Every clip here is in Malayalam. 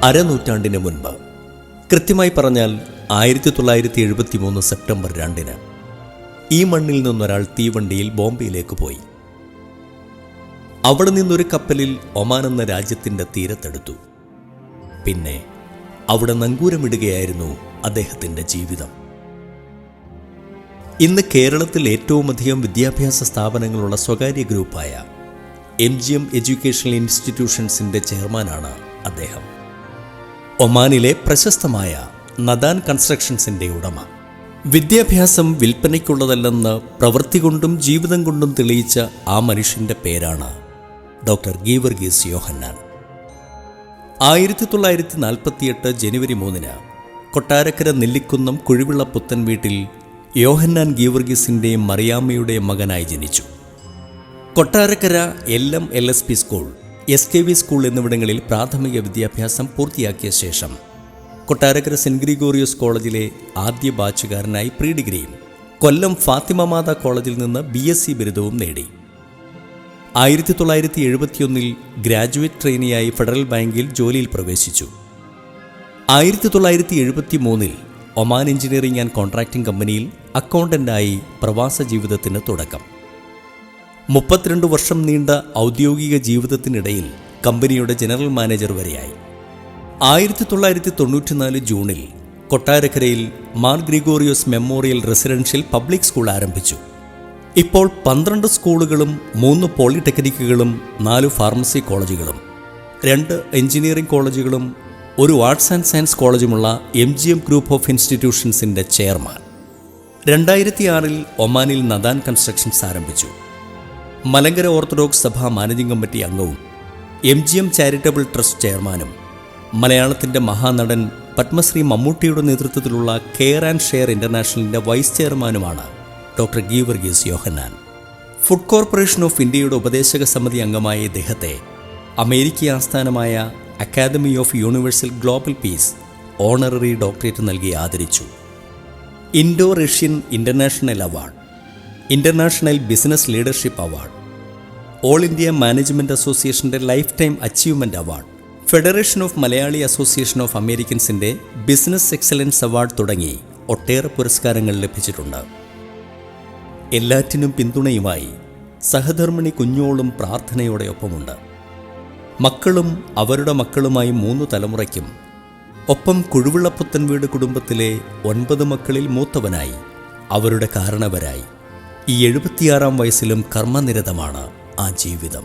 അരനൂറ്റാണ്ടിന് മുൻപ്, കൃത്യമായി പറഞ്ഞാൽ 1973 സെപ്റ്റംബർ 2-ന് ഈ മണ്ണിൽ നിന്നൊരാൾ തീവണ്ടിയിൽ ബോംബെയിലേക്ക് പോയി. അവിടെ നിന്നൊരു കപ്പലിൽ ഒമാൻ എന്ന രാജ്യത്തിൻ്റെ തീരത്തെടുത്തു. പിന്നെ അവിടെ നങ്കൂരമിടുകയായിരുന്നു അദ്ദേഹത്തിൻ്റെ ജീവിതം. ഇന്ന് കേരളത്തിൽ ഏറ്റവുമധികം വിദ്യാഭ്യാസ സ്ഥാപനങ്ങളുള്ള സ്വകാര്യ ഗ്രൂപ്പായ MGM എഡ്യൂക്കേഷണൽ ഇൻസ്റ്റിറ്റ്യൂഷൻസിൻ്റെ ചെയർമാനാണ് അദ്ദേഹം. ഒമാനിലെ പ്രശസ്തമായ നദാൻ കൺസ്ട്രക്ഷൻസിൻ്റെ ഉടമ. വിദ്യാഭ്യാസം വിൽപ്പനയ്ക്കുള്ളതല്ലെന്ന് പ്രവൃത്തി കൊണ്ടും ജീവിതം കൊണ്ടും തെളിയിച്ച ആ മനുഷ്യൻ്റെ പേരാണ് ഡോക്ടർ ഗീവർഗീസ് യോഹന്നാൻ. 1948 ജനുവരി 3-ന് കൊട്ടാരക്കര നെല്ലിക്കുന്നം കുഴിവിള പുത്തൻ വീട്ടിൽ യോഹന്നാൻ ഗീവർഗീസിൻ്റെയും മറിയാമ്മയുടെയും മകനായി ജനിച്ചു. Kottarakkara LMLSP school, SKV school എന്നിവിടങ്ങളിൽ പ്രാഥമിക വിദ്യാഭ്യാസം പൂർത്തിയാക്കിയ ശേഷം കൊട്ടാരക്കര സെന്റ് ഗ്രിഗോറിയോസ് കോളേജിലെ ആദ്യ ബാച്ചുകാരനായി പ്രീ ഡിഗ്രിയും കൊല്ലം ഫാത്തിമ മാതാ കോളേജിൽ നിന്ന് BSc ബിരുദവും നേടി. 1971 ഗ്രാജുവേറ്റ് ട്രെയിനിയായി ഫെഡറൽ ബാങ്കിൽ ജോലിയിൽ പ്രവേശിച്ചു. 1973 ഒമാൻ എഞ്ചിനീയറിംഗ് ആൻഡ് കോൺട്രാക്ടിംഗ് കമ്പനിയിൽ അക്കൗണ്ടന്റായി പ്രവാസ ജീവിതത്തിന് തുടക്കം. 32 വർഷം നീണ്ട ഔദ്യോഗിക ജീവിതത്തിനിടയിൽ കമ്പനിയുടെ ജനറൽ മാനേജർ വരെയായി. 1994 ജൂണിൽ കൊട്ടാരക്കരയിൽ Mar Gregorios memorial residential public school ആരംഭിച്ചു. ഇപ്പോൾ 12 സ്കൂളുകളും 3 പോളിടെക്നിക്കുകളും 4 ഫാർമസി കോളേജുകളും 2 എഞ്ചിനീയറിംഗ് കോളേജുകളും 1 ആർട്സ് ആൻഡ് സയൻസ് കോളേജുമുള്ള MGM ഗ്രൂപ്പ് ഓഫ് ഇൻസ്റ്റിറ്റ്യൂഷൻസിൻ്റെ ചെയർമാൻ. 2006 ഒമാനിൽ നദാൻ കൺസ്ട്രക്ഷൻസ് ആരംഭിച്ചു. മലങ്കര ഓർത്തഡോക്സ് സഭ മാനേജിംഗ് കമ്മിറ്റി അംഗവും MGM ചാരിറ്റബിൾ ട്രസ്റ്റ് ചെയർമാനും മലയാളത്തിൻ്റെ മഹാനടൻ പത്മശ്രീ മമ്മൂട്ടിയുടെ നേതൃത്വത്തിലുള്ള കെയർ ആൻഡ് ഷെയർ ഇൻ്റർനാഷണലിൻ്റെ വൈസ് ചെയർമാനുമാണ് doctor Geevarghese Yohannan. Food corporation of ഇന്ത്യയുടെ ഉപദേശക സമിതി അംഗമായ ഇദ്ദേഹത്തെ അമേരിക്ക ആസ്ഥാനമായ academy of universal global peace honorary doctorate നൽകി ആദരിച്ചു. Indo Russian international award, international business leadership award, all India management അസോസിയേഷൻ്റെ lifetime achievement award, federation of Malayali association of അമേരിക്കൻസിൻ്റെ ബിസിനസ് എക്സലൻസ് അവാർഡ് തുടങ്ങി ഒട്ടേറെ പുരസ്കാരങ്ങൾ ലഭിച്ചിട്ടുണ്ട്. എല്ലാറ്റിനും പിന്തുണയുമായി സഹധർമ്മിണി കുഞ്ഞോളും പ്രാർത്ഥനയോടെ ഒപ്പമുണ്ട്. മക്കളും അവരുടെ മക്കളുമായി 3 തലമുറയ്ക്കും ഒപ്പം കുഴിവിളപ്പുത്തൻ വീട് കുടുംബത്തിലെ 9 മക്കളിൽ മൂത്തവനായി അവരുടെ കാരണവരായി ഈ 76-ാം വയസ്സിലും കർമ്മനിരതമാണ് ആ ജീവിതം.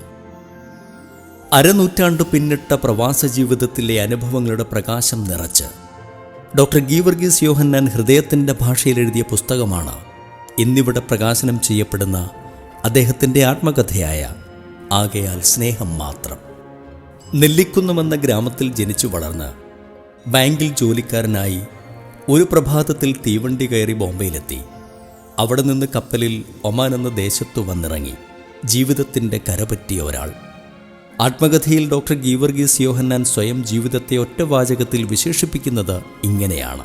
അരനൂറ്റാണ്ട് പിന്നിട്ട പ്രവാസ ജീവിതത്തിലെ അനുഭവങ്ങളുടെ പ്രകാശം നിറച്ച് ഡോക്ടർ ഗീവർഗീസ് യോഹന്നാൻ ഹൃദയത്തിൻ്റെ ഭാഷയിൽ എഴുതിയ പുസ്തകമാണ് ഇന്നിവിടെ പ്രകാശനം ചെയ്യപ്പെടുന്ന അദ്ദേഹത്തിൻ്റെ ആത്മകഥയായ ആകയാൽ സ്നേഹം മാത്രം. നെല്ലിക്കുന്നമെന്ന ഗ്രാമത്തിൽ ജനിച്ചു വളർന്ന് ബാങ്കിൽ ജോലിക്കാരനായി ഒരു പ്രഭാതത്തിൽ തീവണ്ടി കയറി ബോംബെയിലെത്തി. അവിടെ നിന്ന് കപ്പലിൽ ഒമാൻ എന്ന ദേശത്തു വന്നിറങ്ങി ജീവിതത്തിൻ്റെ കരപറ്റിയ ഒരാൾ. ആത്മകഥയിൽ ഡോക്ടർ ഗീവർഗീസ് യോഹന്നാൻ സ്വയം ജീവിതത്തെ ഒറ്റവാചകത്തിൽ വിശേഷിപ്പിക്കുന്നത് ഇങ്ങനെയാണ്: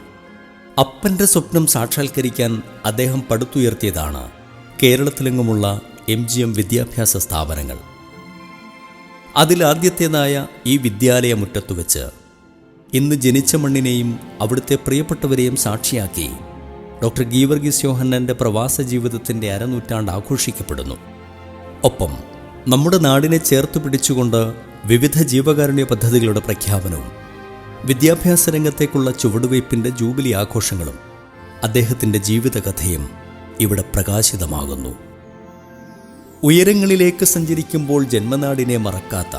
അപ്പൻ്റെ സ്വപ്നം സാക്ഷാത്കരിക്കാൻ അദ്ദേഹം പടുത്തുയർത്തിയതാണ് കേരളത്തിലെങ്ങുമുള്ള MGM വിദ്യാഭ്യാസ സ്ഥാപനങ്ങൾ. അതിലാദ്യത്തേതായ ഈ വിദ്യാലയമുറ്റത്തു വെച്ച് ഇന്ന് ജനിച്ച മണ്ണിനെയും അവിടുത്തെ പ്രിയപ്പെട്ടവരെയും സാക്ഷിയാക്കി ഡോക്ടർ ഗീവർഗീസ് യോഹന്നാൻ്റെ പ്രവാസ ജീവിതത്തിൻ്റെ അരനൂറ്റാണ്ട് ആഘോഷിക്കപ്പെടുന്നു. ഒപ്പം നമ്മുടെ നാടിനെ ചേർത്ത് പിടിച്ചുകൊണ്ട് വിവിധ ജീവകാരുണ്യ പദ്ധതികളുടെ പ്രഖ്യാപനവും വിദ്യാഭ്യാസ രംഗത്തേക്കുള്ള ചുവടുവയ്പ്പിൻ്റെ ജൂബിലി ആഘോഷങ്ങളും അദ്ദേഹത്തിൻ്റെ ജീവിതകഥയും ഇവിടെ പ്രകാശിതമാകുന്നു. ഉയരങ്ങളിലേക്ക് സഞ്ചരിക്കുമ്പോൾ ജന്മനാടിനെ മറക്കാത്ത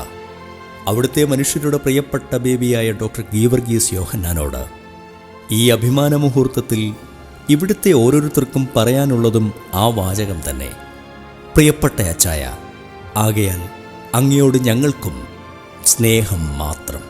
അവിടുത്തെ മനുഷ്യരുടെ പ്രിയപ്പെട്ട ബേബിയായ ഡോക്ടർ ഗീവർഗീസ് യോഹന്നാനോട് ഈ അഭിമാന മുഹൂർത്തത്തിൽ ഇവിടുത്തെ ഓരോരുത്തർക്കും പറയാനുള്ളതും ആ വാചകം തന്നെ: പ്രിയപ്പെട്ട അച്ചായ, ആകയാൽ അങ്ങയോട് ഞങ്ങൾക്കും സ്നേഹം മാത്രം.